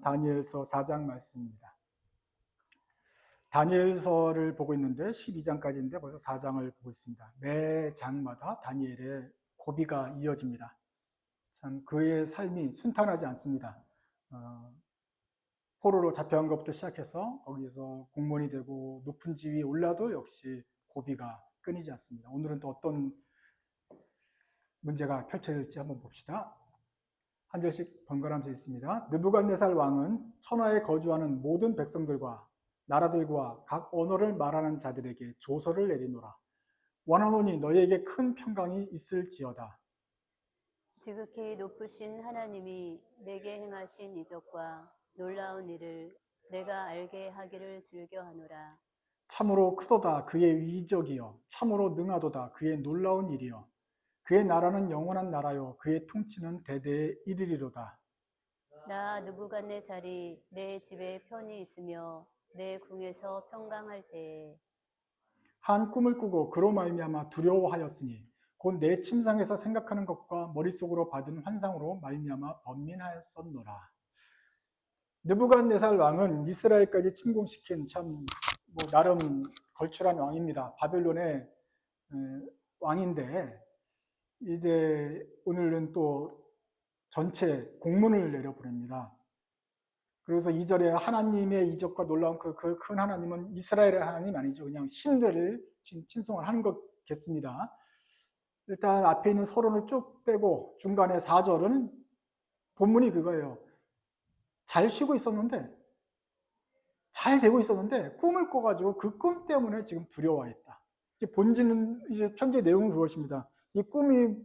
다니엘서 4장 말씀입니다. 다니엘서를 보고 있는데 12장까지인데 벌써 4장을 보고 있습니다. 매 장마다 다니엘의 고비가 이어집니다. 참 그의 삶이 순탄하지 않습니다. 포로로 잡혀간 것부터 시작해서 거기서 공무원이 되고 높은 지위에 올라도 역시 고비가 끊이지 않습니다. 오늘은 또 어떤 문제가 펼쳐질지 한번 봅시다. 한 절씩 번갈아가면서 있습니다. 느부갓네살 왕은 천하에 거주하는 모든 백성들과 나라들과 각 언어를 말하는 자들에게 조서를 내리노라. 원하노니 너희에게 큰 평강이 있을지어다. 지극히 높으신 하나님이 내게 행하신 이적과 놀라운 일을 내가 알게 하기를 즐겨하노라. 참으로 크도다 그의 이적이여, 참으로 능하도다 그의 놀라운 일이여. 그의 나라는 영원한 나라요, 그의 통치는 대대에 이르리로다. 나 느부갓네살이 내 집에 편히 있으며 내 궁에서 평강할 때에 한 꿈을 꾸고 그로 말미암아 두려워하였으니 곧 내 침상에서 생각하는 것과 머릿속으로 받은 환상으로 말미암아 번민하였었노라. 느부갓네살 왕은 이스라엘까지 침공시킨 참 나름 걸출한 왕입니다. 바벨론의 왕인데 이제 오늘은 또 전체 공문을 내려보냅니다. 그래서 2절에 하나님의 이적과 놀라운 그 큰 하나님은 이스라엘의 하나님 아니죠. 그냥 신들을 친송을 하는 거겠습니다. 일단 앞에 있는 서론을 쭉 빼고 중간에 4절은 본문이 그거예요. 잘 쉬고 있었는데, 잘 되고 있었는데 꿈을 꿔가지고 그 꿈 때문에 지금 두려워했다. 이제 본질은 이제 편지 내용은 그것입니다. 이 꿈이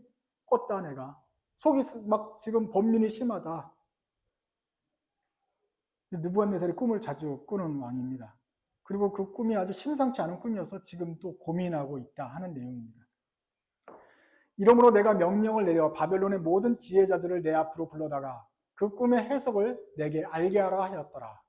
꿨다 내가. 속이 막 지금 번민이 심하다. 느부갓네살이 꿈을 자주 꾸는 왕입니다. 그리고 그 꿈이 아주 심상치 않은 꿈이어서 지금 또 고민하고 있다 하는 내용입니다. 이러므로 내가 명령을 내려 바벨론의 모든 지혜자들을 내 앞으로 불러다가 그 꿈의 해석을 내게 알게 하라 하였더라.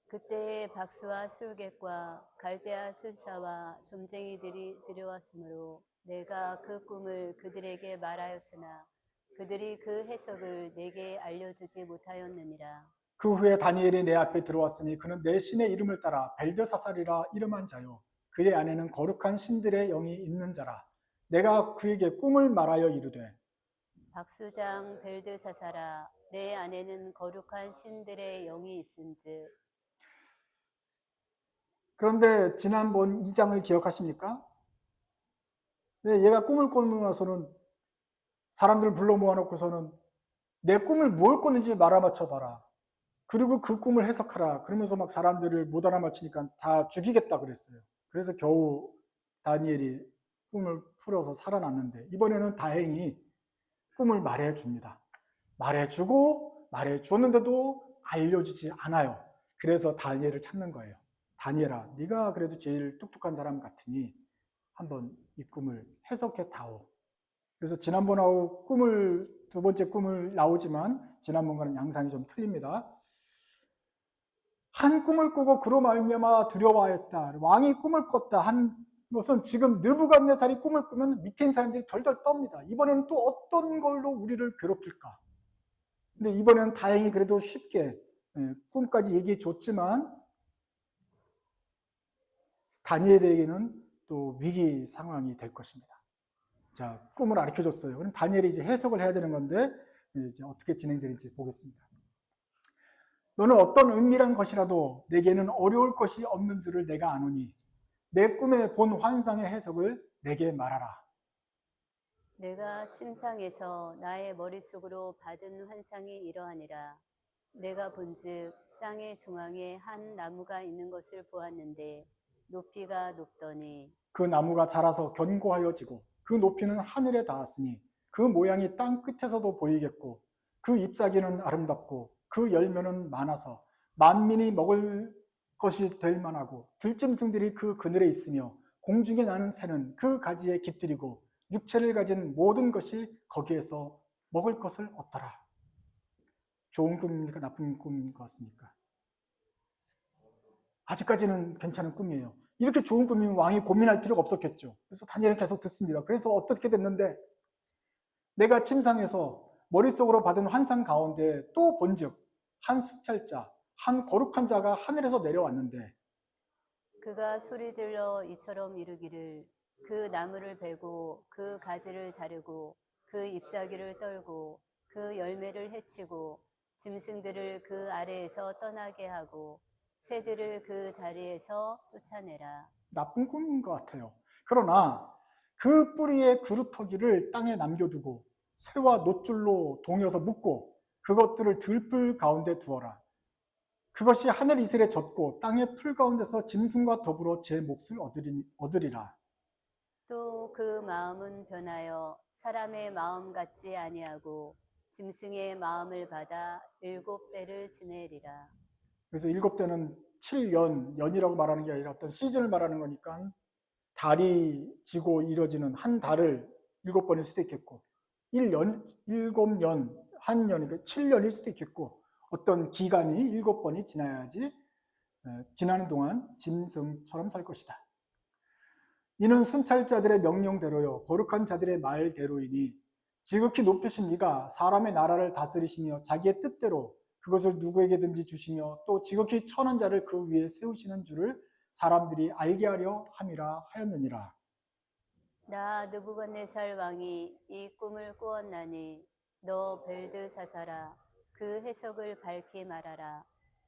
그때에 박수와 술객과 갈대아 술사와 점쟁이들이 들여왔으므로 내가 그 꿈을 그들에게 말하였으나 그들이 그 해석을 내게 알려주지 못하였느니라. 그 후에 다니엘이 내 앞에 들어왔으니 그는 내 신의 이름을 따라 벨드사살이라 이름한 자요, 그의 안에는 거룩한 신들의 영이 있는 자라. 내가 그에게 꿈을 말하여 이르되 박수장 벨드사사라, 내 안에는 거룩한 신들의 영이 있은즉. 그런데 지난번 2장을 기억하십니까? 얘가 꿈을 꾸고 나서는 사람들 불러 모아놓고서는 내 꿈을 뭘 꿨는지 알아맞혀 봐라. 그리고 그 꿈을 해석하라. 그러면서 막 사람들을 못 알아맞히니까 다 죽이겠다 그랬어요. 그래서 겨우 다니엘이 꿈을 풀어서 살아났는데 이번에는 다행히 꿈을 말해줍니다. 말해주었는데도 알려주지 않아요. 그래서 다니엘을 찾는 거예요. 다니엘아, 네가 그래도 제일 똑똑한 사람 같으니 한번 이 꿈을 해석해 다오. 그래서 지난번하고 두 번째 꿈을 나오지만 지난번과는 양상이 좀 틀립니다. 한 꿈을 꾸고 그로 말미암아 두려워하였다. 왕이 꿈을 꿨다 한 것은 지금 느부갓네살이 꿈을 꾸면 밑에 있는 사람들이 덜덜 떱니다. 이번에는 또 어떤 걸로 우리를 괴롭힐까? 근데 이번에는 다행히 그래도 쉽게 꿈까지 얘기해 줬지만 다니엘에게는 또 위기 상황이 될 것입니다. 자, 꿈을 가르쳐 줬어요. 그럼 다니엘이 이제 해석을 해야 되는 건데 이제 어떻게 진행되는지 보겠습니다. 너는 어떤 은밀한 것이라도 내게는 어려울 것이 없는 줄을 내가 아노니 내 꿈에 본 환상의 해석을 내게 말하라. 내가 침상에서 나의 머릿속으로 받은 환상이 이러하니라. 내가 본즉 땅의 중앙에 한 나무가 있는 것을 보았는데 높이가 높더니 그 나무가 자라서 견고하여지고 그 높이는 하늘에 닿았으니 그 모양이 땅 끝에서도 보이겠고 그 잎사귀는 아름답고 그 열매는 많아서 만민이 먹을 것이 될 만하고 들짐승들이 그 그늘에 있으며 공중에 나는 새는 그 가지에 깃들이고 육체를 가진 모든 것이 거기에서 먹을 것을 얻더라. 좋은 꿈입니까? 나쁜 꿈인 것 같습니까? 아직까지는 괜찮은 꿈이에요. 이렇게 좋은 꿈이면 왕이 고민할 필요가 없었겠죠. 그래서 다니엘은 계속 듣습니다. 그래서 어떻게 됐는데 내가 침상에서 머릿속으로 받은 환상 가운데 또 본즉 한 순찰자, 한 거룩한 자가 하늘에서 내려왔는데 그가 소리질러 이처럼 이르기를 그 나무를 베고 그 가지를 자르고 그 잎사귀를 떨고 그 열매를 해치고 짐승들을 그 아래에서 떠나게 하고 새들을 그 자리에서 쫓아내라. 나쁜 꿈인 것 같아요. 그러나 그 뿌리의 그루터기를 땅에 남겨두고 새와 노줄로 동여서 묶고 그것들을 들풀 가운데 두어라. 그것이 하늘 이슬에 젖고 땅의 풀 가운데서 짐승과 더불어 제 몫을 얻으리라. 또 그 마음은 변하여 사람의 마음 같지 아니하고 짐승의 마음을 받아 7대를 지내리라. 그래서 7대는 7년, 연이라고 말하는 게 아니라 어떤 시즌을 말하는 거니까 달이 지고 이뤄지는 한 달을 7번일 수도 있겠고 1년, 7년, 한 년이 7년일 수도 있겠고 어떤 기간이 7번이 지나야지 지나는 동안 짐승처럼 살 것이다. 이는 순찰자들의 명령대로요 거룩한 자들의 말대로이니 지극히 높으신 이가 사람의 나라를 다스리시며 자기의 뜻대로 그것을 누구에게든지 주시며 또 지극히 천한 자를 그 위에 세우시는 줄을 사람들이 알게 하려 함이라 하였느니라. 나 느부갓네살 왕이 이 꿈을 꾸었나니 너 벨드사사라 그 해석을 밝히 말하라.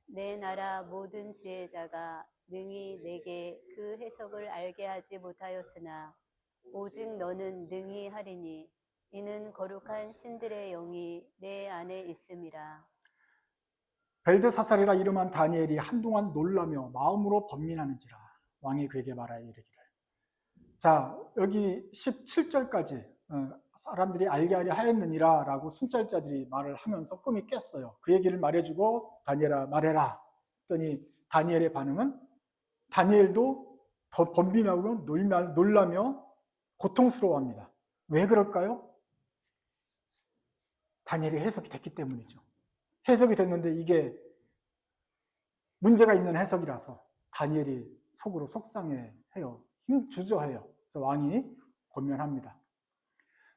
내 나라 모든 지혜자가 능히 내게 그 해석을 알게 하지 못하였으나 오직 너는 능히 하리니 이는 거룩한 신들의 영이 내 안에 있음이라. 벨드사살이라 이름한 다니엘이 한동안 놀라며 마음으로 번민하는지라 왕이 그에게 말하여 이르기를. 자, 여기 17절까지 사람들이 알게 하려 하였느니라 라고 순찰자들이 말을 하면서 꿈이 깼어요. 그 얘기를 말해주고 다니엘아 말해라 했더니 다니엘의 반응은 다니엘도 더 번민하고 놀라며 고통스러워합니다. 왜 그럴까요? 다니엘이 해석이 됐기 때문이죠. 해석이 됐는데 이게 문제가 있는 해석이라서 다니엘이 속으로 속상해해요. 주저해요. 그래서 왕이 권면합니다.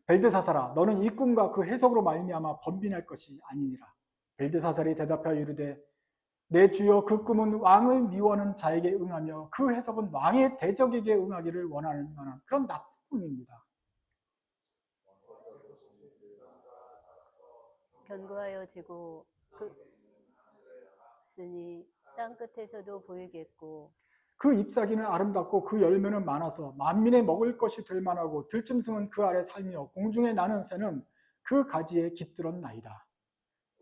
벨드사살아 너는 이 꿈과 그 해석으로 말미암아 번민할 것이 아니니라. 벨드사살이 대답하여 이르되 내 주여 그 꿈은 왕을 미워하는 자에게 응하며 그 해석은 왕의 대적에게 응하기를 원하는 만한 그런 나쁜 꿈입니다. 견고하여지고 그으니 땅 끝에서도 보이겠고 그 잎사귀는 아름답고 그 열매는 많아서 만민의 먹을 것이 될 만하고 들짐승은 그 아래 살며 공중에 나는 새는 그 가지에 깃들었나이다.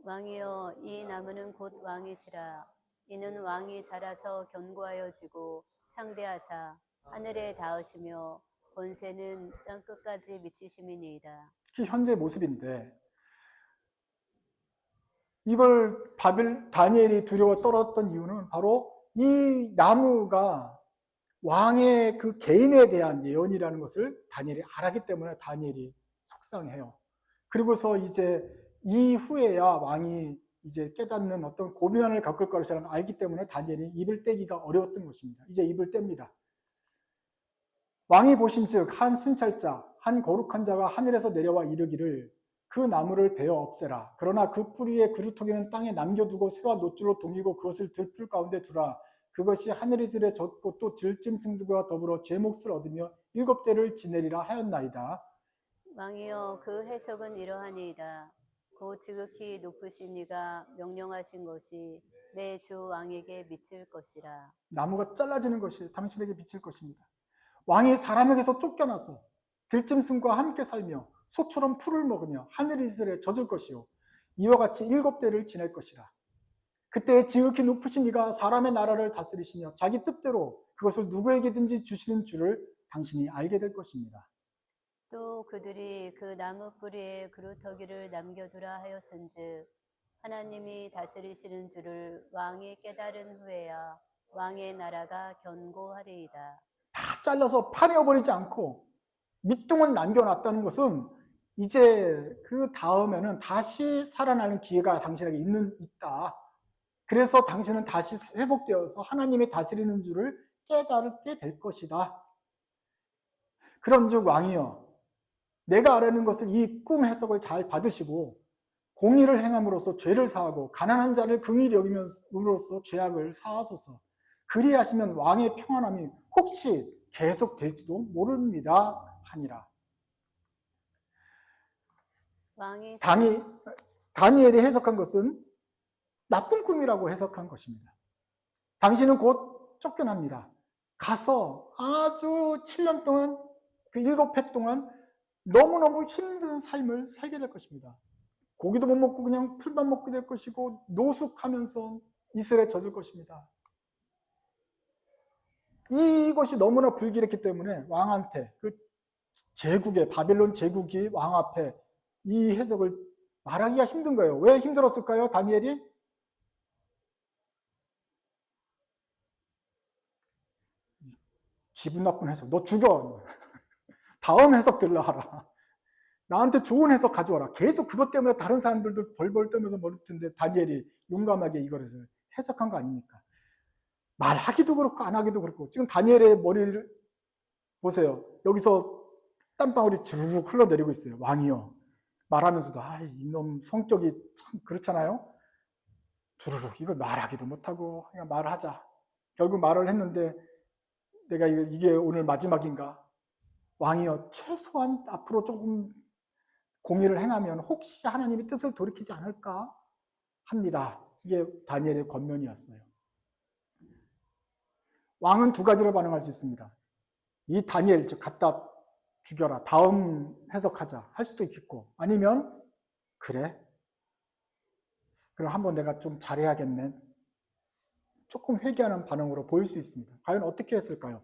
왕이여 이 나무는 곧 왕이시라. 이는 왕이 자라서 견고하여지고 창대하사 하늘에 닿으시며 권세는 땅 끝까지 미치심이니이다. 그게 현재 모습인데 이걸 다니엘이 두려워 떨었던 이유는 바로 이 나무가 왕의 그 개인에 대한 예언이라는 것을 다니엘이 알았기 때문에 다니엘이 속상해요. 그리고서 이제 이후에야 왕이 이제 깨닫는 어떤 고민을 겪을 것이라는 걸 알기 때문에 다니엘이 입을 떼기가 어려웠던 것입니다. 이제 입을 뗍니다. 왕이 보신즉 한 순찰자, 한 거룩한 자가 하늘에서 내려와 이르기를 그 나무를 베어 없애라. 그러나 그 뿌리의 그루터기는 땅에 남겨두고 새와 노줄로 동이고 그것을 들풀 가운데 두라. 그것이 하늘이슬에 젖고 또 들짐승들과 더불어 제 몫을 얻으며 7대를 지내리라 하였나이다. 왕이여 그 해석은 이러하니이다. 곧 지극히 높으신 이가 명령하신 것이 내 주 왕에게 미칠 것이라. 나무가 잘라지는 것이 당신에게 미칠 것입니다. 왕이 사람에게서 쫓겨나서 들짐승과 함께 살며 소처럼 풀을 먹으며 하늘이슬에 젖을 것이요 이와 같이 7대를 지낼 것이라. 그때 지극히 높으신 이가 사람의 나라를 다스리시며 자기 뜻대로 그것을 누구에게든지 주시는 줄을 당신이 알게 될 것입니다. 또 그들이 그 나무 뿌리에 그루터기를 남겨두라 하였은즉 하나님이 다스리시는 줄을 왕이 깨달은 후에야 왕의 나라가 견고하리이다. 다 잘라서 파내어버리지 않고 밑둥은 남겨놨다는 것은 이제 그 다음에는 다시 살아나는 기회가 당신에게 있다. 그래서 당신은 다시 회복되어서 하나님이 다스리는 줄을 깨닫게 될 것이다. 그런즉 왕이여 내가 아뢰는 것을 이 꿈 해석을 잘 받으시고 공의를 행함으로써 죄를 사하고 가난한 자를 긍휼히 여김으로써 죄악을 사하소서. 그리하시면 왕의 평안함이 혹시 계속될지도 모릅니다 하니라. 왕이 다니엘이 해석한 것은 나쁜 꿈이라고 해석한 것입니다. 당신은 곧 쫓겨납니다. 가서 아주 7년 동안, 그 7해 동안 너무너무 힘든 삶을 살게 될 것입니다. 고기도 못 먹고 그냥 풀만 먹게 될 것이고 노숙하면서 이슬에 젖을 것입니다. 이것이 너무나 불길했기 때문에 왕한테, 그 제국의 바벨론 제국이 왕 앞에 이 해석을 말하기가 힘든 거예요. 왜 힘들었을까요? 다니엘이 기분 나쁜 해석, 너 죽여. 다음 해석 들라 하라. 나한테 좋은 해석 가져와라. 계속 그것 때문에 다른 사람들도 벌벌 떠면서 모를 텐데 다니엘이 용감하게 이것을 해석한 거 아닙니까? 말하기도 그렇고 안 하기도 그렇고. 지금 다니엘의 머리를 보세요. 여기서 땀방울이 주르륵 흘러내리고 있어요. 왕이요. 말하면서도 이놈 성격이 참 그렇잖아요. 주르륵 이걸 말하기도 못하고 그냥 말을 하자. 결국 말을 했는데 내가 이게 오늘 마지막인가? 왕이요. 최소한 앞으로 조금 공의를 행하면 혹시 하나님의 뜻을 돌이키지 않을까 합니다. 이게 다니엘의 권면이었어요. 왕은 두 가지로 반응할 수 있습니다. 이 다니엘, 즉 갖다 죽여라, 다음 해석하자 할 수도 있겠고, 아니면 그래, 그럼 한번 내가 좀 잘해야겠네, 조금 회개하는 반응으로 보일 수 있습니다. 과연 어떻게 했을까요?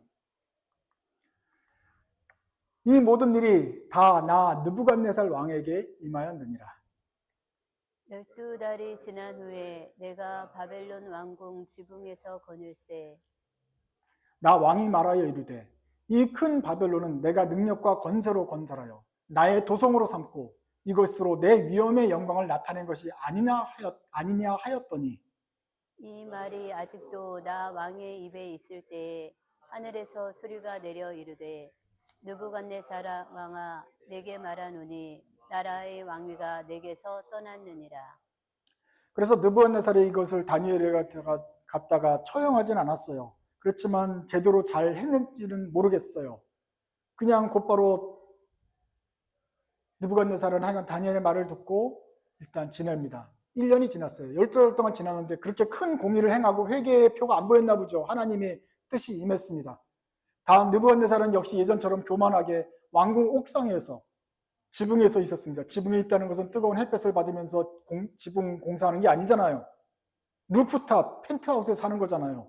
이 모든 일이 다 나 느부갓네살 왕에게 임하였느니라. 12달이 지난 후에 내가 바벨론 왕궁 지붕에서 거닐세. 나 왕이 말하여 이르되 이 큰 바벨론은 내가 능력과 권세로 건설하여 나의 도성으로 삼고 이것으로 내 위엄의 영광을 나타낸 것이 아니냐 하였더니, 이 말이 아직도 나 왕의 입에 있을 때에 하늘에서 소리가 내려 이르되 느부갓네살 왕아 내게 말하노니 나라의 왕위가 내게서 떠났느니라. 그래서 느부갓네살이 이것을 다니엘에 갖다가 처형하진 않았어요. 그렇지만 제대로 잘 했는지는 모르겠어요. 그냥 곧바로 느부갓네살은 하여간 다니엘의 말을 듣고 일단 지냅니다. 1년이 지났어요. 12달 동안 지났는데 그렇게 큰 공의를 행하고 회개의 표가 안 보였나 보죠. 하나님의 뜻이 임했습니다. 다음 느부갓네살은 역시 예전처럼 교만하게 왕궁 옥상에서 지붕에서 있었습니다. 지붕에 있다는 것은 뜨거운 햇볕을 받으면서 지붕 공사하는 게 아니잖아요. 루프탑, 펜트하우스에 사는 거잖아요.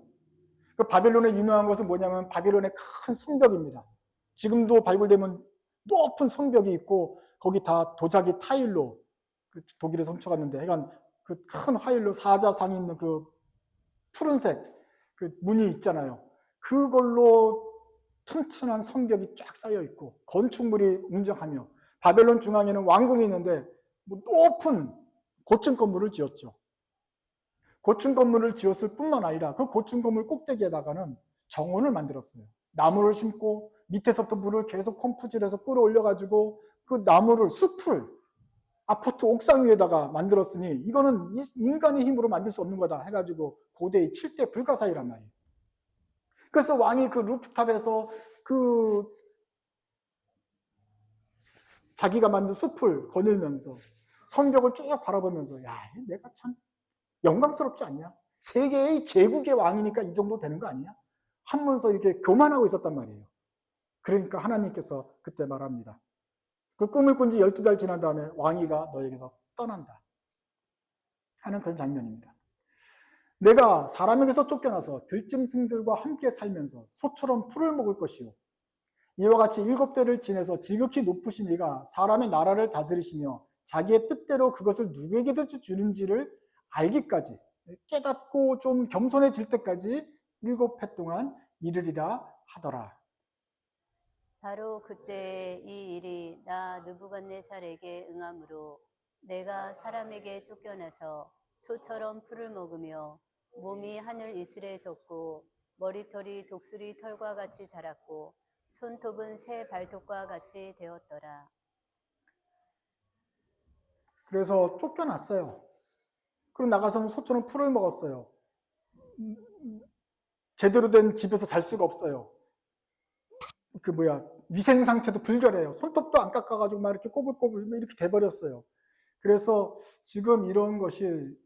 그 바벨론의 유명한 것은 뭐냐면 바벨론의 큰 성벽입니다. 지금도 발굴되면 높은 성벽이 있고 거기 다 도자기 타일로, 독일에서 훔쳐갔는데 하여간 그 큰 화일로 사자상이 있는 그 푸른색 그 문이 있잖아요. 그걸로 튼튼한 성벽이 쫙 쌓여 있고 건축물이 웅장하며 바벨론 중앙에는 왕궁이 있는데 높은 고층 건물을 지었죠. 고층 건물을 지었을 뿐만 아니라 그 고층 건물 꼭대기에다가는 정원을 만들었어요. 나무를 심고 밑에서부터 물을 계속 펌프질해서 끌어올려가지고 그 나무를, 숲을 아파트 옥상 위에다가 만들었으니 이거는 인간의 힘으로 만들 수 없는 거다 해가지고 고대의 7대 불가사의란 말이에요. 그래서 왕이 그 루프탑에서 그 자기가 만든 숲을 거닐면서 성벽을 쭉 바라보면서 야, 내가 참 영광스럽지 않냐? 세계의 제국의 왕이니까 이 정도 되는 거 아니야? 하면서 이렇게 교만하고 있었단 말이에요. 그러니까 하나님께서 그때 말합니다. 그 꿈을 꾼 지 12달 지난 다음에 왕위가 너에게서 떠난다 하는 그런 장면입니다. 내가 사람에게서 쫓겨나서 들짐승들과 함께 살면서 소처럼 풀을 먹을 것이요 이와 같이 7대를 지내서 지극히 높으신 이가 사람의 나라를 다스리시며 자기의 뜻대로 그것을 누구에게도 주는지를 알기까지, 깨닫고 좀 겸손해질 때까지 7해 동안 이르리라 하더라. 바로 그때 이 일이 나 느부갓네살에게 응함으로 내가 사람에게 쫓겨나서 소처럼 풀을 먹으며 몸이 하늘 이슬에 젖고 머리털이 독수리 털과 같이 자랐고 손톱은 새 발톱과 같이 되었더라. 그래서 쫓겨났어요. 그리고 나가서는 소처럼 풀을 먹었어요. 제대로 된 집에서 잘 수가 없어요. 위생 상태도 불결해요. 손톱도 안 깎아가지고 막 이렇게 꼬불꼬불 이렇게 돼버렸어요. 그래서 지금 이런 것이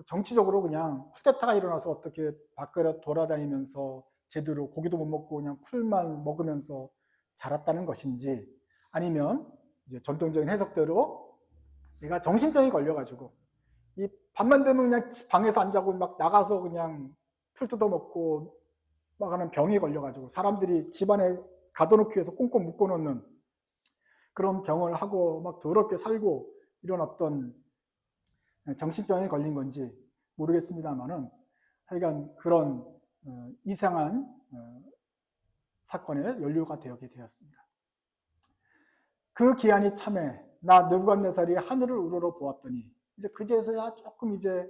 정치적으로 그냥 쿠데타가 일어나서 어떻게 밖으로 돌아다니면서 제대로 고기도 못 먹고 그냥 풀만 먹으면서 자랐다는 것인지, 아니면 이제 전통적인 해석대로 얘가 정신병이 걸려가지고 이 밤만 되면 그냥 방에서 안 자고 막 나가서 그냥 풀 뜯어먹고 막 하는 병이 걸려가지고 사람들이 집안에 가둬놓기 위해서 꽁꽁 묶어놓는 그런 병을 하고 막 더럽게 살고 이런 어떤 정신병에 걸린 건지 모르겠습니다만은, 하여간 그런 이상한 사건에 연루가 되게 되었습니다. 그 기한이 참에 나 느부갓네살이 하늘을 우러러 보았더니, 이제 그제서야 조금 이제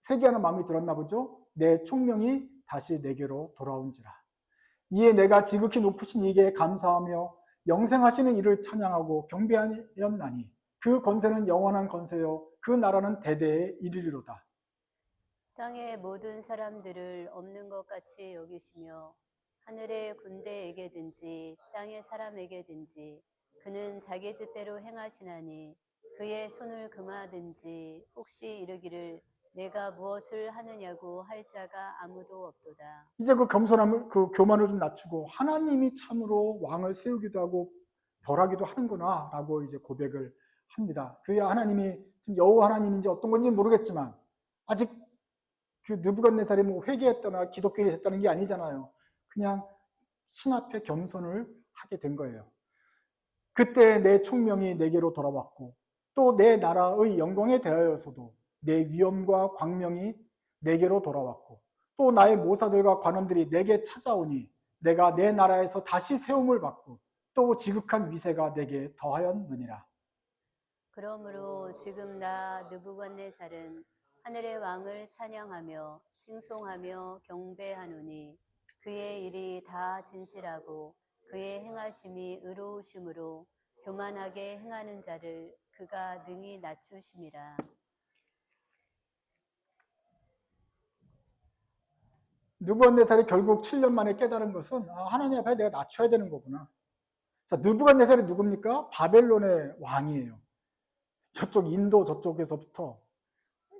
회개하는 마음이 들었나 보죠. 내 총명이 다시 내게로 돌아온지라. 이에 내가 지극히 높으신 이게 감사하며 영생하시는 이를 찬양하고 경배하였나니 그 권세는 영원한 권세요 그 나라는 대대에 이르리로다. 땅의 모든 사람들을 없는 것 같이 여기시며 하늘의 군대에게든지 땅의 사람에게든지 그는 자기 뜻대로 행하시나니 그의 손을 금하든지 혹시 이르기를 내가 무엇을 하느냐고 할 자가 아무도 없도다. 이제 그 겸손함을, 그 교만을 좀 낮추고 하나님이 참으로 왕을 세우기도 하고 벌하기도 하는구나 라고 이제 고백을 합니다. 그게 하나님이 지금 여호와 하나님인지 어떤 건지 모르겠지만 아직 그 느부갓네살이 뭐 회개했거나 기독교인이 됐다는 게 아니잖아요. 그냥 신 앞에 겸손을 하게 된 거예요. 그때 내 총명이 내게로 돌아왔고 또 내 나라의 영광에 대하여서도 내 위엄과 광명이 내게로 돌아왔고 또 나의 모사들과 관원들이 내게 찾아오니 내가 내 나라에서 다시 세움을 받고 또 지극한 위세가 내게 더하였느니라. 그러므로 지금 나 느부갓네살은 하늘의 왕을 찬양하며 칭송하며 경배하노니 그의 일이 다 진실하고 그의 행하심이 의로우심으로 교만하게 행하는 자를 그가 능히 낮추심이라. 느부갓네살이 결국 7년 만에 깨달은 것은 하나님 앞에 내가 낮춰야 되는 거구나. 자, 느부갓네살이 누굽니까? 바벨론의 왕이에요. 저쪽 인도 저쪽에서부터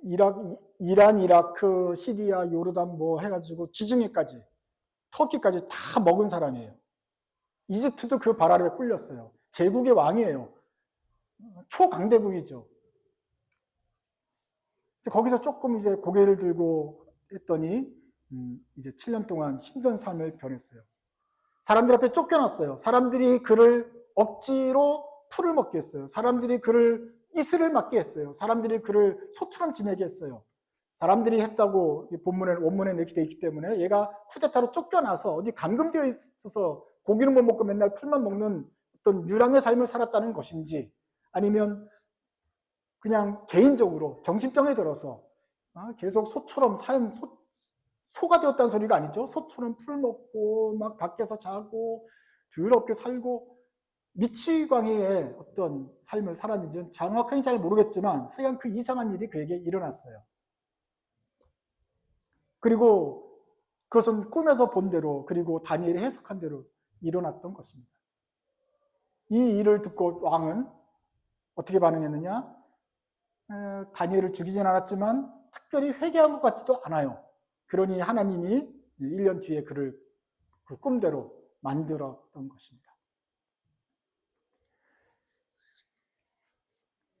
이란, 이라크, 시리아, 요르단 뭐 해가지고 지중해까지, 터키까지 다 먹은 사람이에요. 이집트도 그 발 아래 꿀렸어요. 제국의 왕이에요. 초강대국이죠. 거기서 조금 이제 고개를 들고 했더니 이제 7년 동안 힘든 삶을 변했어요. 사람들 앞에 쫓겨났어요. 사람들이 그를 억지로 풀을 먹게 했어요. 사람들이 그를 이슬을 맞게 했어요. 사람들이 그를 소처럼 지내게 했어요. 사람들이 했다고 원문에 이렇게 돼 있기 때문에 얘가 쿠데타로 쫓겨나서 어디 감금되어 있어서 고기는 못 먹고 맨날 풀만 먹는 어떤 유랑의 삶을 살았다는 것인지, 아니면 그냥 개인적으로 정신병에 들어서 계속 소처럼 소가 되었다는 소리가 아니죠. 소처럼 풀 먹고 막 밖에서 자고 더럽게 살고 미치광이의 어떤 삶을 살았는지는 정확하게 잘 모르겠지만 하여간 그 이상한 일이 그에게 일어났어요. 그리고 그것은 꿈에서 본 대로, 그리고 다니엘이 해석한 대로 일어났던 것입니다. 이 일을 듣고 왕은 어떻게 반응했느냐? 다니엘을 죽이진 않았지만 특별히 회개한 것 같지도 않아요. 그러니 하나님이 1년 뒤에 그를 그 꿈대로 만들었던 것입니다.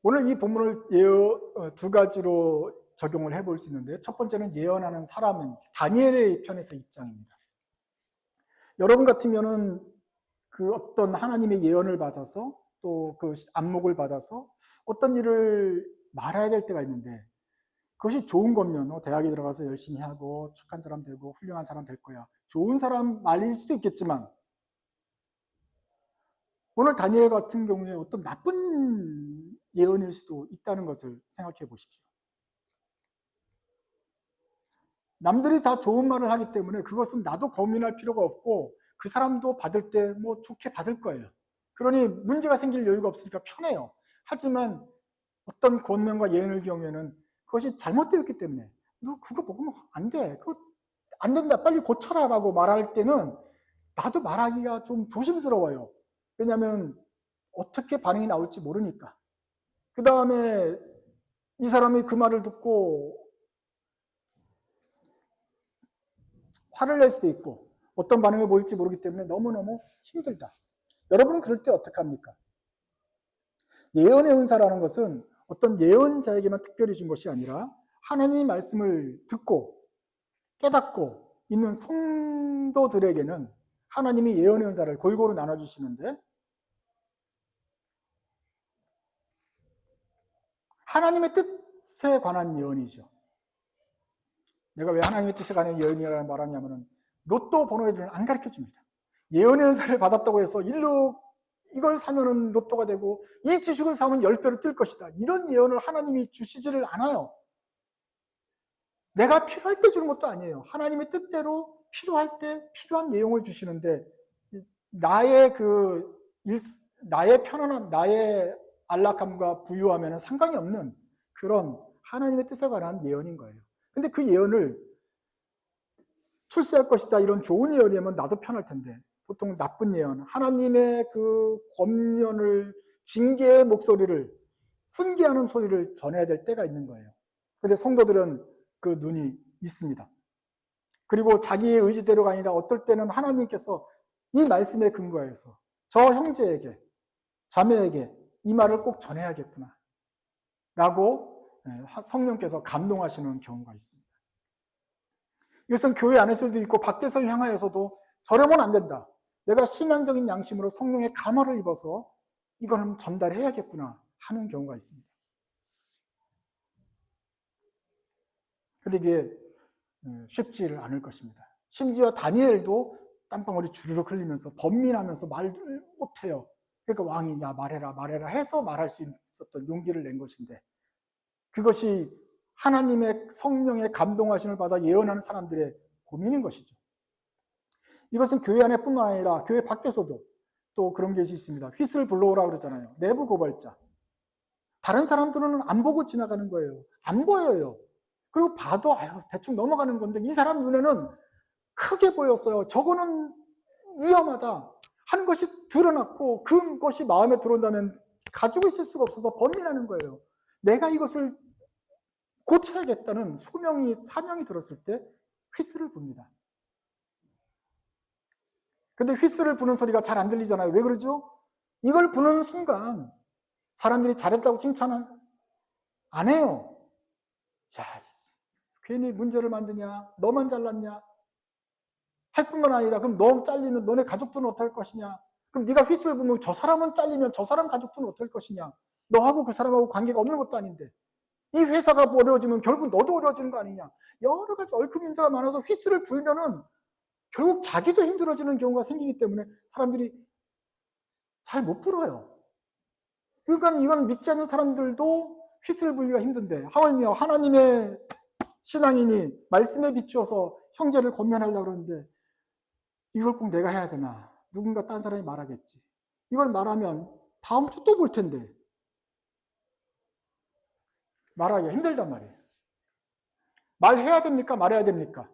오늘 이 본문을 두 가지로 적용을 해볼 수 있는데, 첫 번째는 예언하는 사람은 다니엘의 편에서 입장입니다. 여러분 같으면은 그 어떤 하나님의 예언을 받아서 또 그 안목을 받아서 어떤 일을 말해야 될 때가 있는데, 그것이 좋은 거면 대학에 들어가서 열심히 하고 착한 사람 되고 훌륭한 사람 될 거야, 좋은 사람 말일 수도 있겠지만, 오늘 다니엘 같은 경우에 어떤 나쁜 예언일 수도 있다는 것을 생각해 보십시오. 남들이 다 좋은 말을 하기 때문에 그것은 나도 고민할 필요가 없고 그 사람도 받을 때 뭐 좋게 받을 거예요. 그러니 문제가 생길 여유가 없으니까 편해요. 하지만 어떤 권면과 예언의 경우에는 그것이 잘못되었기 때문에 너 그거 먹으면 안 돼. 그거 안 된다. 빨리 고쳐라 라고 말할 때는 나도 말하기가 좀 조심스러워요. 왜냐하면 어떻게 반응이 나올지 모르니까. 그 다음에 이 사람이 그 말을 듣고 화를 낼 수도 있고 어떤 반응을 보일지 모르기 때문에 너무너무 힘들다. 여러분은 그럴 때 어떻게 합니까? 예언의 은사라는 것은 어떤 예언자에게만 특별히 준 것이 아니라 하나님의 말씀을 듣고 깨닫고 있는 성도들에게는 하나님이 예언의 은사를 골고루 나눠주시는데 하나님의 뜻에 관한 예언이죠. 내가 왜 하나님의 뜻에 관한 예언이라고 말하냐면 로또 번호들은 안 가르쳐 줍니다. 예언의 은사를 받았다고 해서 이걸 사면은 로또가 되고 이 지식을 사면 10배로 뜰 것이다. 이런 예언을 하나님이 주시지를 않아요. 내가 필요할 때 주는 것도 아니에요. 하나님의 뜻대로 필요할 때 필요한 내용을 주시는데 나의 편안함, 나의 안락함과 부유함에는 상관이 없는 그런 하나님의 뜻에 관한 예언인 거예요. 근데 그 예언을 출세할 것이다 이런 좋은 예언이면 나도 편할 텐데 보통 나쁜 예언, 하나님의 그 권면을 징계의 목소리를 훈계하는 소리를 전해야 될 때가 있는 거예요. 그런데 성도들은 그 눈이 있습니다. 그리고 자기의 의지대로가 아니라 어떨 때는 하나님께서 이 말씀에 근거해서 저 형제에게 자매에게 이 말을 꼭 전해야겠구나 라고 성령께서 감동하시는 경우가 있습니다. 이것은 교회 안에서도 있고 밖에서 향하여서도 저러면 안 된다. 내가 신앙적인 양심으로 성령의 감화를 입어서 이거는 전달해야겠구나 하는 경우가 있습니다. 근데 이게 쉽지를 않을 것입니다. 심지어 다니엘도 땀방울이 주르륵 흘리면서 번민하면서 말을 못해요. 그러니까 왕이 야 말해라 해서 말할 수 있었던 용기를 낸 것인데 그것이 하나님의 성령의 감동하심을 받아 예언하는 사람들의 고민인 것이죠. 이것은 교회 안에뿐만 아니라 교회 밖에서도 또 그런 것이 있습니다. 휘슬 블로우라고 그러잖아요. 내부 고발자. 다른 사람들은 안 보고 지나가는 거예요. 안 보여요. 그리고 봐도 대충 넘어가는 건데 이 사람 눈에는 크게 보였어요. 저거는 위험하다 하는 것이 드러났고 그것이 마음에 들어온다면 가지고 있을 수가 없어서 번민하는 거예요. 내가 이것을 고쳐야겠다는 사명이 들었을 때 휘슬을 붑니다. 근데 휘슬을 부는 소리가 잘 안 들리잖아요. 왜 그러죠? 이걸 부는 순간 사람들이 잘했다고 칭찬은 안 해요. 야, 괜히 문제를 만드냐? 너만 잘났냐? 할 뿐만 아니라 그럼 너 잘리면 너네 가족들은 어떨 것이냐? 그럼 네가 휘슬 부면 저 사람은 잘리면 저 사람 가족들은 어떨 것이냐? 너하고 그 사람하고 관계가 없는 것도 아닌데 이 회사가 어려워지면 결국 너도 어려워지는 거 아니냐? 여러 가지 얽힌 문제가 많아서 휘슬을 불면은 결국 자기도 힘들어지는 경우가 생기기 때문에 사람들이 잘 못 불어요. 그러니까 이건 믿지 않는 사람들도 휘슬 불기가 힘든데 하물며 하나님의 신앙인이 말씀에 비추어서 형제를 권면하려고 그러는데 이걸 꼭 내가 해야 되나? 누군가 딴 사람이 말하겠지. 이걸 말하면 다음 주 또 볼 텐데 말하기가 힘들단 말이에요. 말해야 됩니까? 말해야 됩니까?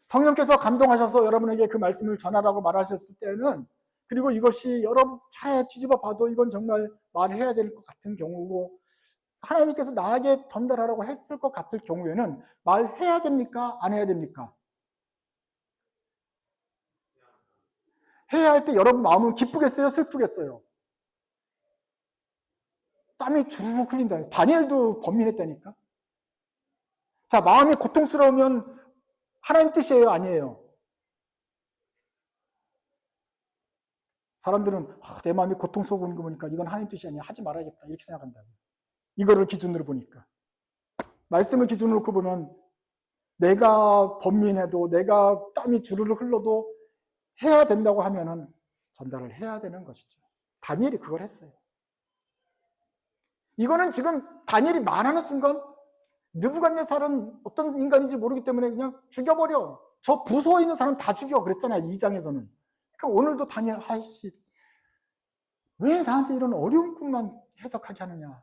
성령께서 감동하셔서 여러분에게 그 말씀을 전하라고 말하셨을 때는 그리고 이것이 여러 차례 뒤집어 봐도 이건 정말 말해야 될 것 같은 경우고 하나님께서 나에게 전달하라고 했을 것 같을 경우에는 말해야 됩니까? 안 해야 됩니까? 해야 할 때 여러분 마음은 기쁘겠어요? 슬프겠어요? 땀이 주르륵 흘린다. 다니엘도 번민했다니까. 자, 마음이 고통스러우면 하나님 뜻이에요? 아니에요? 사람들은 내 마음이 고통스러운 거 보니까 이건 하나님 뜻이 아니야. 하지 말아야겠다. 이렇게 생각한다고. 이거를 기준으로 보니까. 말씀을 기준으로 놓고 보면 내가 번민해도 내가 땀이 주르륵 흘러도 해야 된다고 하면은 전달을 해야 되는 것이죠. 다니엘이 그걸 했어요. 이거는 지금 다니엘이 말하는 순간 느부갓네살은 어떤 인간인지 모르기 때문에 그냥 죽여버려. 저 부서에 있는 사람 다 죽여 그랬잖아요. 2장에서는. 그러니까 오늘도 다니엘 아이씨 왜 나한테 이런 어려운 꿈만 해석하게 하느냐?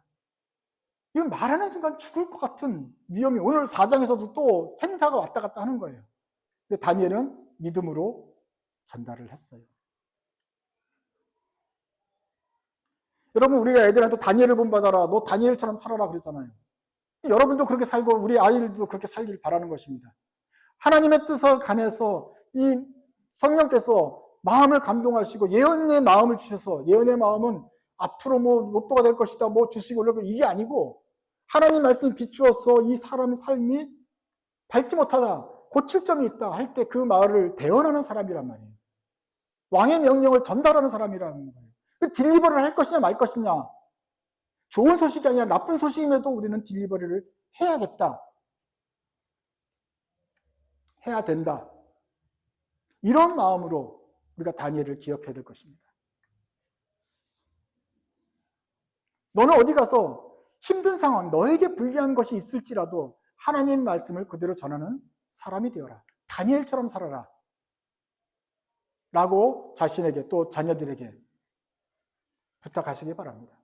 이건 말하는 순간 죽을 것 같은 위험이 오늘 4장에서도 또 생사가 왔다 갔다 하는 거예요. 근데 다니엘은 믿음으로 전달을 했어요. 여러분, 우리가 애들한테 다니엘을 본받아라, 너 다니엘처럼 살아라 그러잖아요. 여러분도 그렇게 살고 우리 아이들도 그렇게 살길 바라는 것입니다. 하나님의 뜻을 간해서 이 성령께서 마음을 감동하시고 예언의 마음을 주셔서, 예언의 마음은 앞으로 뭐 로또가 될 것이다, 뭐 주식이 올라가, 이게 아니고 하나님 말씀이 비추어서 이 사람의 삶이 밝지 못하다, 고칠 점이 있다 할 때 그 말을 대언하는 사람이란 말이에요. 왕의 명령을 전달하는 사람이라는 거예요. 그 딜리버를 할 것이냐 말 것이냐, 좋은 소식이 아니라 나쁜 소식임에도 우리는 딜리버리를 해야겠다, 해야 된다, 이런 마음으로 우리가 다니엘을 기억해야 될 것입니다. 너는 어디 가서 힘든 상황, 너에게 불리한 것이 있을지라도 하나님 말씀을 그대로 전하는 사람이 되어라. 다니엘처럼 살아라. 라고 자신에게 또 자녀들에게 부탁하시기 바랍니다.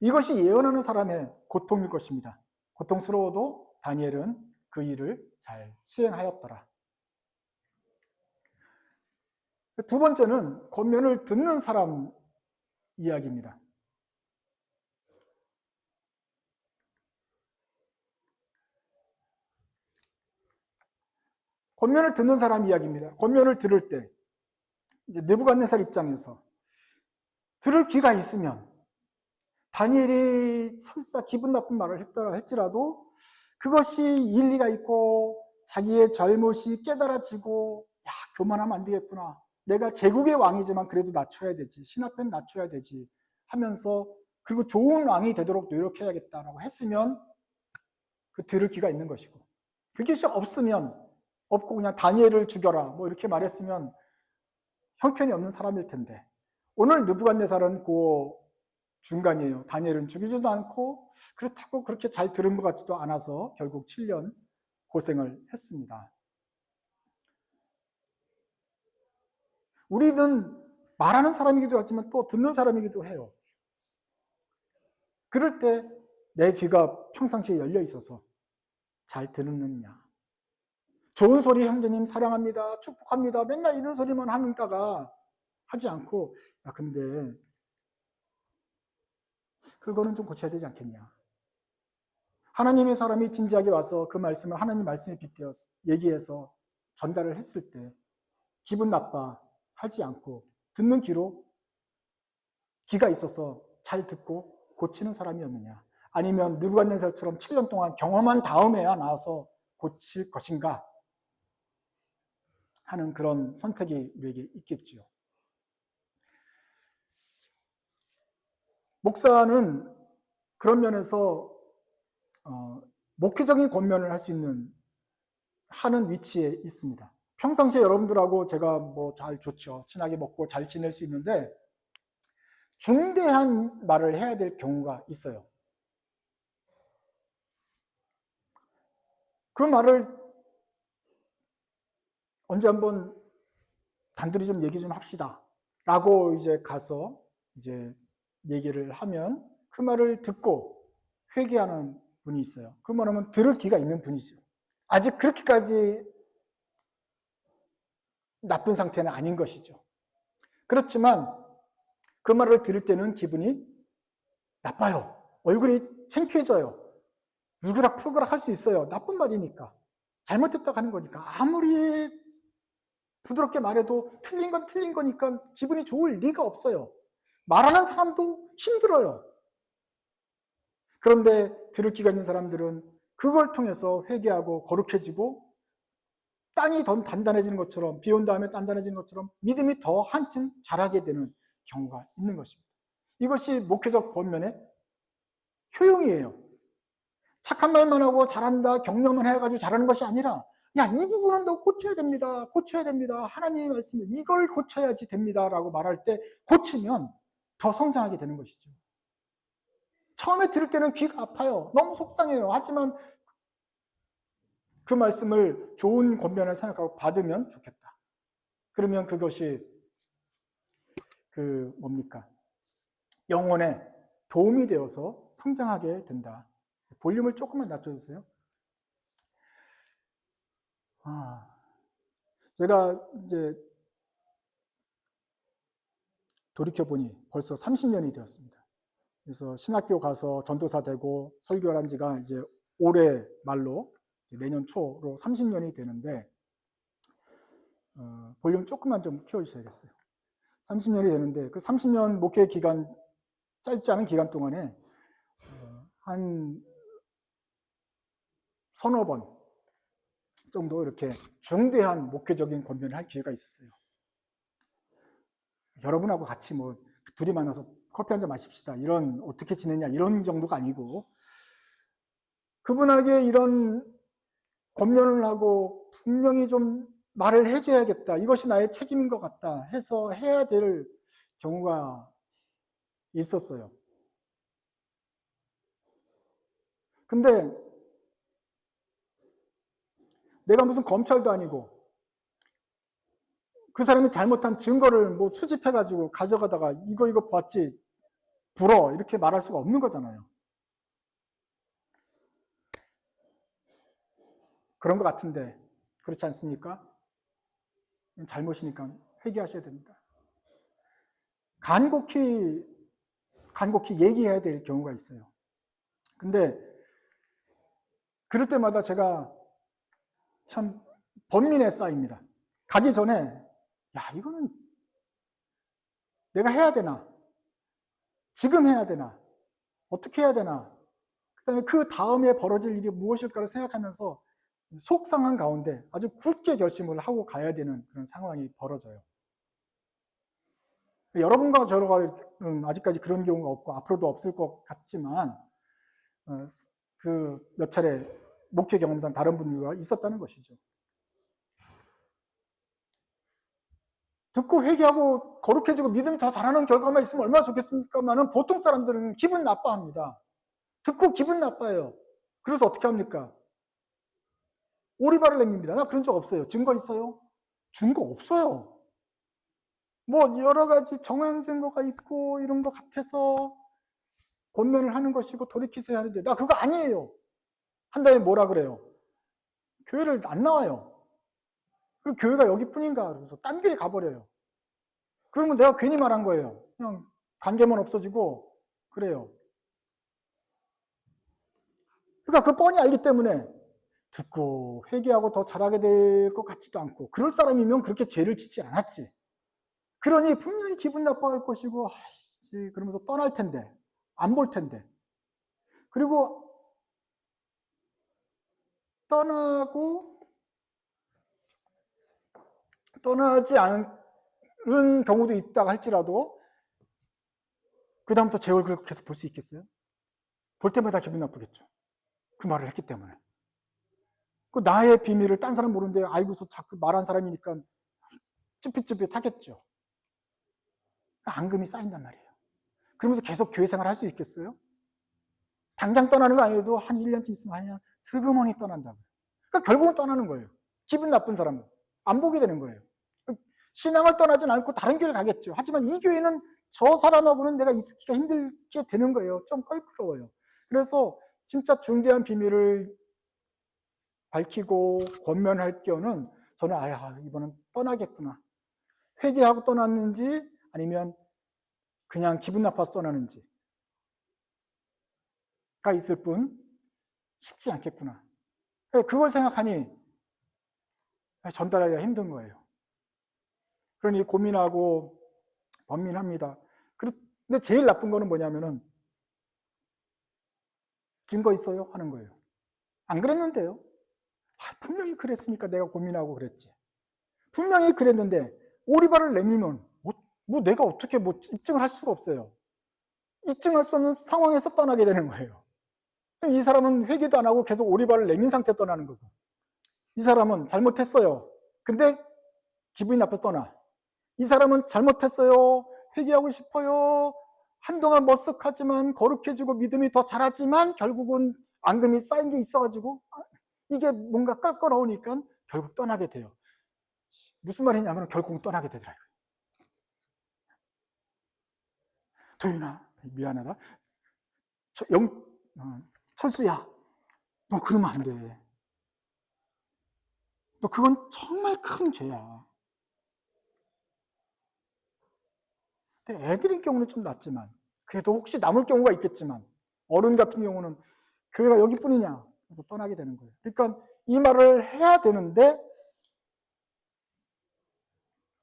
이것이 예언하는 사람의 고통일 것입니다. 고통스러워도 다니엘은 그 일을 잘 수행하였더라. 두 번째는 권면을 듣는 사람 이야기입니다. 권면을 듣는 사람 이야기입니다. 권면을 들을 때 이제 느부갓네살 입장에서 들을 귀가 있으면 다니엘이 설사 기분 나쁜 말을 했더라 할지라도 그것이 일리가 있고 자기의 잘못이 깨달아지고, 야, 교만하면 안 되겠구나, 내가 제국의 왕이지만 그래도 낮춰야 되지, 신 앞엔 낮춰야 되지 하면서, 그리고 좋은 왕이 되도록 노력해야겠다라고 했으면 그 들을 귀가 있는 것이고, 그것이 없으면, 없고 그냥 다니엘을 죽여라 뭐 이렇게 말했으면 형편이 없는 사람일 텐데, 오늘 느부갓네살은 그 중간이에요. 다니엘은 죽이지도 않고 그렇다고 그렇게 잘 들은 것 같지도 않아서 결국 7년 고생을 했습니다. 우리는 말하는 사람이기도 하지만 또 듣는 사람이기도 해요. 그럴 때 내 귀가 평상시에 열려 있어서 잘 듣느냐. 좋은 소리 형제님 사랑합니다, 축복합니다, 맨날 이런 소리만 하다가 하지 않고, 야 근데 그거는 좀 고쳐야 되지 않겠냐. 하나님의 사람이 진지하게 와서 그 말씀을 하나님 말씀에 빗대어 얘기해서 전달을 했을 때 기분 나빠 하지 않고 듣는 귀가 있어서 잘 듣고 고치는 사람이었느냐, 아니면 느부갓네살처럼 7년 동안 경험한 다음에야 나와서 고칠 것인가 하는 그런 선택이 우리에게 있겠지요. 목사는 그런 면에서 목회적인 권면을 할 수 있는 하는 위치에 있습니다. 평상시에 여러분들하고 제가 뭐 잘 좋죠, 친하게 먹고 잘 지낼 수 있는데 중대한 말을 해야 될 경우가 있어요. 그 말을 언제 한번 단둘이 좀 얘기 좀 합시다 라고 이제 가서 이제 얘기를 하면 그 말을 듣고 회개하는 분이 있어요. 그 말하면 들을 귀가 있는 분이죠. 아직 그렇게까지 나쁜 상태는 아닌 것이죠. 그렇지만 그 말을 들을 때는 기분이 나빠요. 얼굴이 창피해져요. 울그락불그락 할 수 있어요. 나쁜 말이니까. 잘못했다고 하는 거니까. 아무리 부드럽게 말해도 틀린 건 틀린 거니까 기분이 좋을 리가 없어요. 말하는 사람도 힘들어요. 그런데 들을 귀가 있는 사람들은 그걸 통해서 회개하고 거룩해지고 땅이 더 단단해지는 것처럼, 비 온 다음에 단단해지는 것처럼 믿음이 더 한층 자라게 되는 경우가 있는 것입니다. 이것이 목회적 권면의 효용이에요. 착한 말만 하고 잘한다, 격려만 해가지고 잘하는 것이 아니라, 야, 이 부분은 너 고쳐야 됩니다, 고쳐야 됩니다, 하나님의 말씀을 이걸 고쳐야지 됩니다 라고 말할 때 고치면 더 성장하게 되는 것이죠. 처음에 들을 때는 귀가 아파요. 너무 속상해요. 하지만 그 말씀을 좋은 권면을 생각하고 받으면 좋겠다. 그러면 그것이 뭡니까? 영혼에 도움이 되어서 성장하게 된다. 볼륨을 조금만 낮춰주세요. 제가 이제 돌이켜보니 벌써 30년이 되었습니다. 그래서 신학교 가서 전도사 되고 설교를 한 지가 이제 올해 말로 내년 초로 30년이 되는데, 볼륨 조금만 좀 키워주셔야겠어요. 30년이 되는데 그 30년 목회 기간, 짧지 않은 기간 동안에 한 서너 번 정도 이렇게 중대한 목회적인 권면을 할 기회가 있었어요. 여러분하고 같이 뭐 둘이 만나서 커피 한잔 마십시다, 이런 어떻게 지내냐 이런 정도가 아니고, 그분에게 이런 권면을 하고 분명히 좀 말을 해줘야겠다, 이것이 나의 책임인 것 같다 해서 해야 될 경우가 있었어요. 근데 내가 무슨 검찰도 아니고 그 사람이 잘못한 증거를 뭐 수집해가지고 가져가다가 이거 봤지 불어 이렇게 말할 수가 없는 거잖아요. 그런 것 같은데 그렇지 않습니까? 잘못이니까 회개하셔야 됩니다. 간곡히 얘기해야 될 경우가 있어요. 근데 그럴 때마다 제가 참 번민에 쌓입니다. 가기 전에 야, 이거는 내가 해야 되나? 지금 해야 되나? 어떻게 해야 되나? 그다음에 그 다음에 벌어질 일이 무엇일까를 생각하면서 속상한 가운데 아주 굳게 결심을 하고 가야 되는 그런 상황이 벌어져요. 여러분과 저는 아직까지 그런 경우가 없고 앞으로도 없을 것 같지만, 그 몇 차례 목회 경험상 다른 분들과 있었다는 것이죠. 듣고 회개하고 거룩해지고 믿음이 더 자라는 결과만 있으면 얼마나 좋겠습니까만은 보통 사람들은 기분 나빠합니다. 듣고 기분 나빠요. 그래서 어떻게 합니까? 오리발을 내밉니다. 나 그런 적 없어요. 증거 있어요? 증거 없어요. 뭐 여러 가지 정황 증거가 있고 이런 것 같아서 권면을 하는 것이고 돌이키세요 하는데 나 그거 아니에요. 한 다음에 뭐라 그래요? 교회를 안 나와요. 그 교회가 여기뿐인가 그래서 딴 교회 가버려요. 그러면 내가 괜히 말한 거예요. 그냥 관계만 없어지고 그래요. 그러니까 그 뻔히 알기 때문에 듣고 회개하고 더 잘하게 될 것 같지도 않고, 그럴 사람이면 그렇게 죄를 짓지 않았지. 그러니 분명히 기분 나빠할 것이고 아이씨 그러면서 떠날 텐데, 안 볼 텐데. 그리고 떠나지 않은 경우도 있다고 할지라도 그 다음부터 제 얼굴을 계속 볼 수 있겠어요? 볼 때마다 기분 나쁘겠죠. 그 말을 했기 때문에. 그 나의 비밀을 딴 사람 모르는데 알고서 자꾸 말한 사람이니까 쭈삣쭈삣하겠죠. 앙금이 쌓인단 말이에요. 그러면서 계속 교회 생활 할 수 있겠어요? 당장 떠나는 거 아니어도 한 1년쯤 있으면 그냥 슬그머니 떠난다고요. 그러니까 결국은 떠나는 거예요. 기분 나쁜 사람은 안 보게 되는 거예요. 신앙을 떠나진 않고 다른 교회를 가겠죠. 하지만 이 교회는 저 사람하고는 내가 있기가 힘들게 되는 거예요. 좀 껄끄러워요. 그래서 진짜 중대한 비밀을 밝히고 권면할 경우는 저는 이번은 떠나겠구나. 회개하고 떠났는지 아니면 그냥 기분 나빠서 떠나는지가 있을 뿐 쉽지 않겠구나. 그걸 생각하니 전달하기가 힘든 거예요. 그러니 고민하고 번민합니다. 근데 제일 나쁜 거는 뭐냐면은 증거 있어요? 하는 거예요. 안 그랬는데요. 분명히 그랬으니까 내가 고민하고 그랬지. 분명히 그랬는데 오리발을 내밀면 뭐 내가 어떻게 뭐 입증을 할 수가 없어요. 입증할 수 없는 상황에서 떠나게 되는 거예요. 이 사람은 회개도 안 하고 계속 오리발을 내민 상태에 떠나는 거고, 이 사람은 잘못했어요. 근데 기분이 나빠서 떠나. 이 사람은 잘못했어요. 회개하고 싶어요. 한동안 머쓱하지만 거룩해지고 믿음이 더 자랐지만 결국은 앙금이 쌓인 게 있어가지고 이게 뭔가 껄끄러우니까 결국 떠나게 돼요. 무슨 말이냐면 결국 떠나게 되더라고요. 도윤아, 미안하다. 철수야, 너 그러면 안 돼. 너 그건 정말 큰 죄야. 근데 애들인 경우는 좀 낫지만, 그래도 혹시 남을 경우가 있겠지만, 어른 같은 경우는 교회가 여기뿐이냐 그래서 떠나게 되는 거예요. 그러니까 이 말을 해야 되는데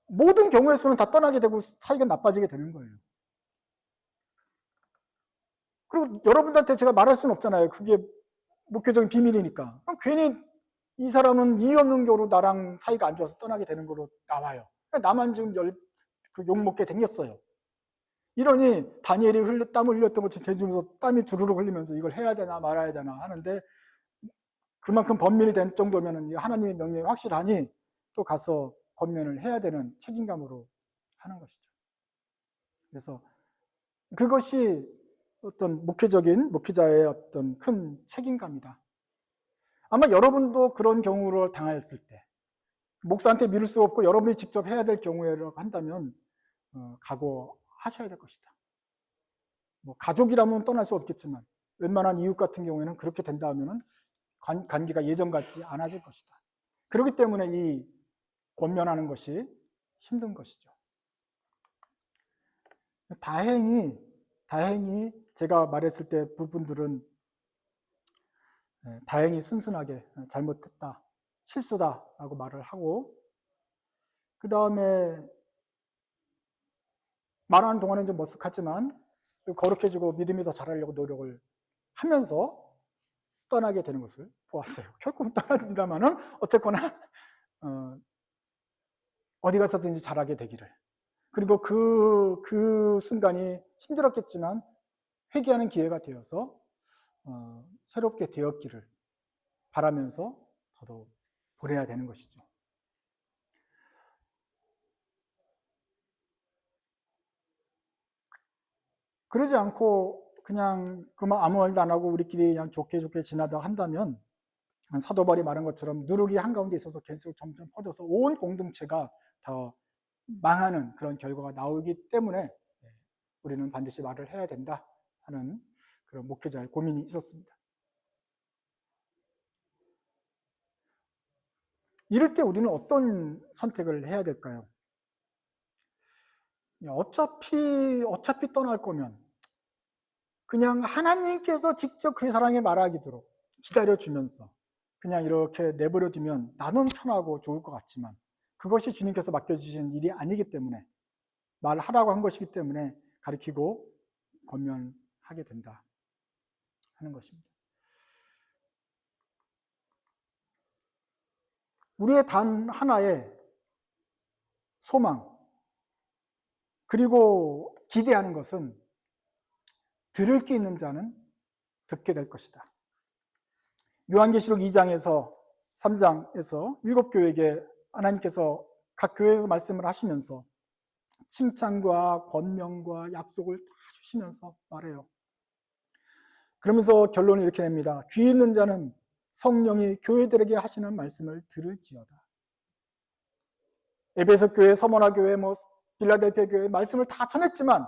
모든 경우에서는 다 떠나게 되고 사이가 나빠지게 되는 거예요. 그리고 여러분들한테 제가 말할 수는 없잖아요. 그게 목회적인 비밀이니까. 그럼 괜히 이 사람은 이유 없는 경우로 나랑 사이가 안 좋아서 떠나게 되는 거로 나와요. 나만 지금 욕먹게 생겼어요. 이러니 다니엘이 땀을 흘렸던 것처럼 제 집에서 땀이 주르륵 흘리면서 이걸 해야 되나 말아야 되나 하는데 그만큼 번민이 된 정도면 하나님의 명령이 확실하니 또 가서 권면을 해야 되는 책임감으로 하는 것이죠. 그래서 그것이 어떤 목회자의 어떤 큰 책임감이다. 아마 여러분도 그런 경우를 당하였을 때 목사한테 미룰 수 없고 여러분이 직접 해야 될 경우라고 한다면 각오하셔야 될 것이다. 뭐 가족이라면 떠날 수 없겠지만 웬만한 이웃 같은 경우에는 그렇게 된다 하면은 관계가 예전 같지 않아질 것이다. 그렇기 때문에 이 권면하는 것이 힘든 것이죠. 다행히 제가 말했을 때 부분들은 다행히 순순하게 잘못했다, 실수다라고 말을 하고 그 다음에 말하는 동안은 좀 머쓱하지만 거룩해지고 믿음이 더 잘하려고 노력을 하면서 떠나게 되는 것을 보았어요. 결국은 떠납니다만은 어쨌거나 어디 가서든지 잘하게 되기를. 그리고 그 순간이 힘들었겠지만 회개하는 기회가 되어서 새롭게 되었기를 바라면서 저도 보내야 되는 것이죠. 그러지 않고 그냥 그만 아무 말도 안 하고 우리끼리 그냥 좋게 지나다 한다면 사도 바울이 말한 것처럼 누룩이 한가운데 있어서 계속 점점 퍼져서 온 공동체가 더 망하는 그런 결과가 나오기 때문에 우리는 반드시 말을 해야 된다 하는 그런 목회자의 고민이 있었습니다. 이럴 때 우리는 어떤 선택을 해야 될까요? 어차피 떠날 거면 그냥 하나님께서 직접 그 사람에게 말하기도록 기다려주면서 그냥 이렇게 내버려 두면 나는 편하고 좋을 것 같지만 그것이 주님께서 맡겨주신 일이 아니기 때문에 말하라고 한 것이기 때문에 가르치고 권면하게 된다 하는 것입니다. 우리의 단 하나의 소망 그리고 기대하는 것은 들을 게 있는 자는 듣게 될 것이다. 요한계시록 2장에서 3장에서 7교회에게 하나님께서 각 교회에서 말씀을 하시면서 칭찬과 권명과 약속을 다 주시면서 말해요. 그러면서 결론을 이렇게 냅니다. 귀 있는 자는 성령이 교회들에게 하시는 말씀을 들을지어다. 에베소 교회, 서머나 교회, 빌라델피아 교회 말씀을 다 전했지만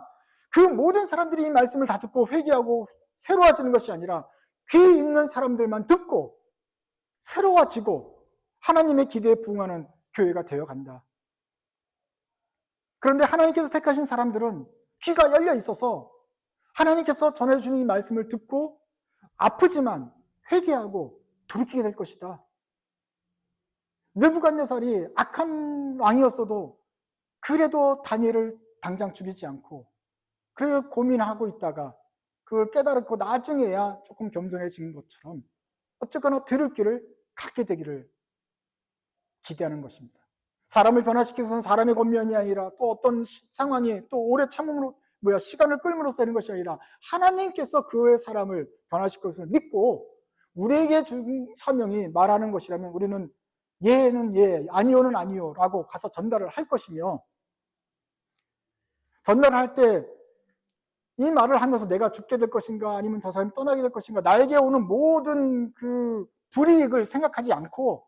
그 모든 사람들이 이 말씀을 다 듣고 회개하고 새로워지는 것이 아니라 귀 있는 사람들만 듣고 새로워지고 하나님의 기대에 부응하는 교회가 되어간다. 그런데 하나님께서 택하신 사람들은 귀가 열려 있어서 하나님께서 전해주는 이 말씀을 듣고 아프지만 회개하고 돌이키게 될 것이다. 느부갓네살이 악한 왕이었어도 그래도 다니엘을 당장 죽이지 않고 그래 고민하고 있다가 그걸 깨달았고 나중에야 조금 겸손해진 것처럼 어쨌거나 들을 길을 갖게 되기를 기대하는 것입니다. 사람을 변화시켜서는 사람의 권면이 아니라 또 어떤 상황이 또 오래 참음으로 시간을 끌므로써 되는 것이 아니라 하나님께서 그의 사람을 변화시킬 것을 믿고 우리에게 준 사명이 말하는 것이라면 우리는 예는 예, 아니오는 아니오라고 가서 전달을 할 것이며 전달할 때 이 말을 하면서 내가 죽게 될 것인가 아니면 저 사람이 떠나게 될 것인가 나에게 오는 모든 그 불이익을 생각하지 않고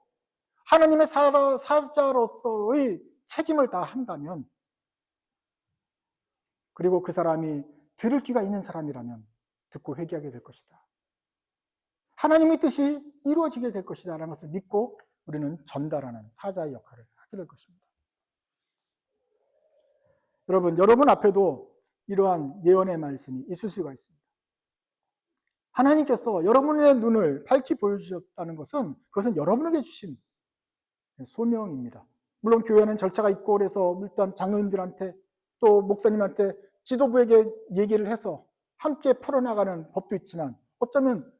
하나님의 사자로서의 책임을 다 한다면 그리고 그 사람이 들을 귀가 있는 사람이라면 듣고 회개하게 될 것이다. 하나님의 뜻이 이루어지게 될 것이다 라는 것을 믿고 우리는 전달하는 사자의 역할을 하게 될 것입니다. 여러분 앞에도 이러한 예언의 말씀이 있을 수가 있습니다. 하나님께서 여러분의 눈을 밝히 보여주셨다는 것은 그것은 여러분에게 주신 소명입니다. 물론 교회는 절차가 있고 그래서 일단 장로님들한테 또 목사님한테 지도부에게 얘기를 해서 함께 풀어나가는 법도 있지만 어쩌면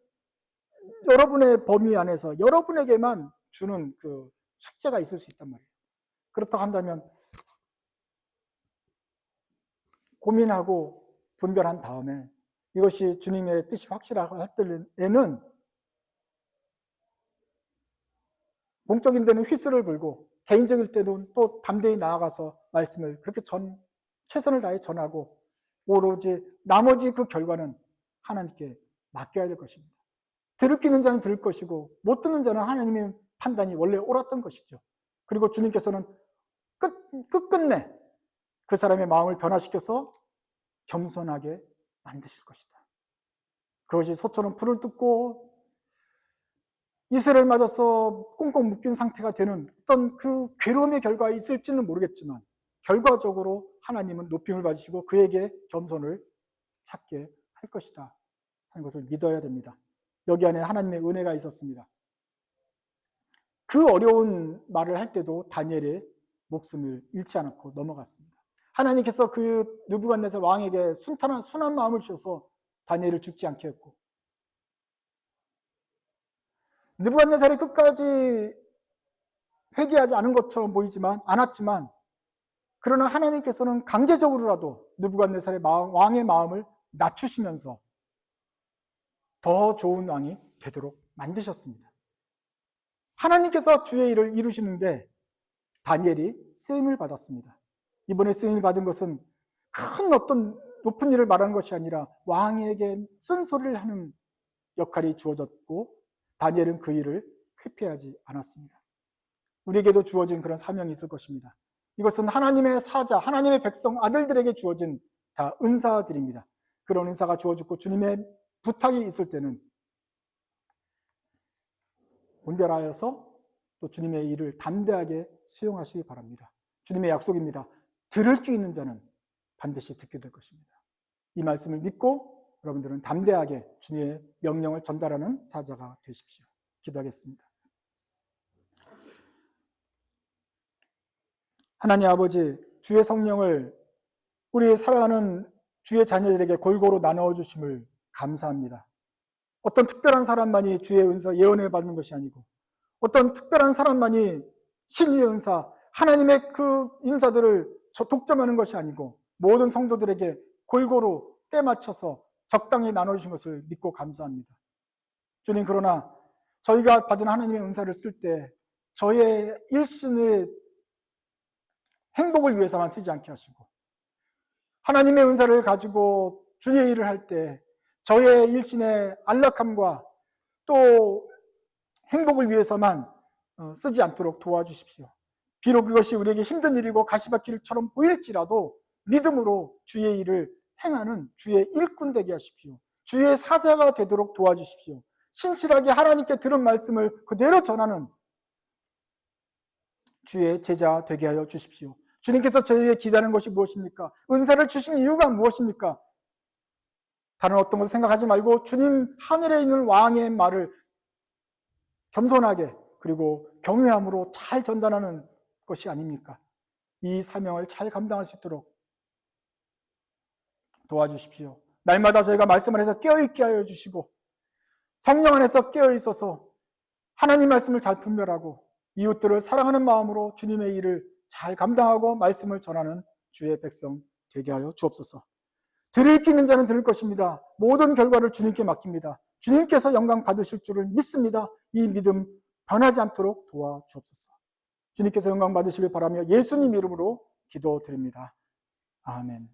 여러분의 범위 안에서 여러분에게만 주는 그 숙제가 있을 수 있단 말이에요. 그렇다고 한다면 고민하고 분별한 다음에 이것이 주님의 뜻이 확실하고 할 때에는 공적인 데는 휘슬을 불고 개인적일 때는 또 담대히 나아가서 말씀을 그렇게 최선을 다해 전하고 오로지 나머지 그 결과는 하나님께 맡겨야 될 것입니다. 들을 끼는 자는 들을 것이고 못 듣는 자는 하나님의 판단이 원래 옳았던 것이죠. 그리고 주님께서는 끝끝내 그 사람의 마음을 변화시켜서 겸손하게 만드실 것이다. 그것이 소처럼 불을 뜯고 이슬을 맞아서 꽁꽁 묶인 상태가 되는 어떤 그 괴로움의 결과가 있을지는 모르겠지만 결과적으로 하나님은 높임을 받으시고 그에게 겸손을 찾게 할 것이다 하는 것을 믿어야 됩니다. 여기 안에 하나님의 은혜가 있었습니다. 그 어려운 말을 할 때도 다니엘의 목숨을 잃지 않고 넘어갔습니다. 하나님께서 그 느부갓네살 왕에게 순한 마음을 주셔서 다니엘을 죽지 않게 했고 느부갓네살이 끝까지 회개하지 않은 것처럼 보이지만 않았지만 그러나 하나님께서는 강제적으로라도 느부갓네살의 왕의 마음을 낮추시면서 더 좋은 왕이 되도록 만드셨습니다. 하나님께서 주의 일을 이루시는데 다니엘이 쓰임을 받았습니다. 이번에 쓰임을 받은 것은 큰 어떤 높은 일을 말하는 것이 아니라 왕에게 쓴소리를 하는 역할이 주어졌고 다니엘은 그 일을 회피하지 않았습니다. 우리에게도 주어진 그런 사명이 있을 것입니다. 이것은 하나님의 사자, 하나님의 백성, 아들들에게 주어진 다 은사들입니다. 그런 은사가 주어졌고 주님의 부탁이 있을 때는 분별하여서 또 주님의 일을 담대하게 수용하시기 바랍니다. 주님의 약속입니다. 들을 귀 있는 자는 반드시 듣게 될 것입니다. 이 말씀을 믿고 여러분들은 담대하게 주님의 명령을 전달하는 사자가 되십시오. 기도하겠습니다. 하나님 아버지, 주의 성령을 우리 사랑하는 주의 자녀들에게 골고루 나누어 주심을 감사합니다. 어떤 특별한 사람만이 주의 은사, 예언을 받는 것이 아니고 어떤 특별한 사람만이 신유의 은사, 하나님의 그 인사들을 독점하는 것이 아니고 모든 성도들에게 골고루 때 맞춰서 적당히 나눠주신 것을 믿고 감사합니다. 주님, 그러나 저희가 받은 하나님의 은사를 쓸 때 저의 일신의 행복을 위해서만 쓰지 않게 하시고 하나님의 은사를 가지고 주의 일을 할 때 저의 일신의 안락함과 또 행복을 위해서만 쓰지 않도록 도와주십시오. 비록 그것이 우리에게 힘든 일이고 가시밭길처럼 보일지라도 믿음으로 주의 일을 행하는 주의 일꾼 되게 하십시오. 주의 사자가 되도록 도와주십시오. 신실하게 하나님께 들은 말씀을 그대로 전하는 주의 제자 되게 하여 주십시오. 주님께서 저희에게 기다리는 것이 무엇입니까? 은사를 주신 이유가 무엇입니까? 다른 어떤 것을 생각하지 말고 주님 하늘에 있는 왕의 말을 겸손하게 그리고 경외함으로 잘 전달하는 것이 아닙니까? 이 사명을 잘 감당할 수 있도록 도와주십시오. 날마다 저희가 말씀을 해서 깨어있게 하여 주시고 성령 안에서 깨어있어서 하나님 말씀을 잘 분별하고 이웃들을 사랑하는 마음으로 주님의 일을 잘 감당하고 말씀을 전하는 주의 백성 되게 하여 주옵소서. 들을 귀 있는 자는 들을 것입니다. 모든 결과를 주님께 맡깁니다. 주님께서 영광 받으실 줄을 믿습니다. 이 믿음 변하지 않도록 도와주옵소서. 주님께서 영광 받으시길 바라며 예수님 이름으로 기도드립니다. 아멘.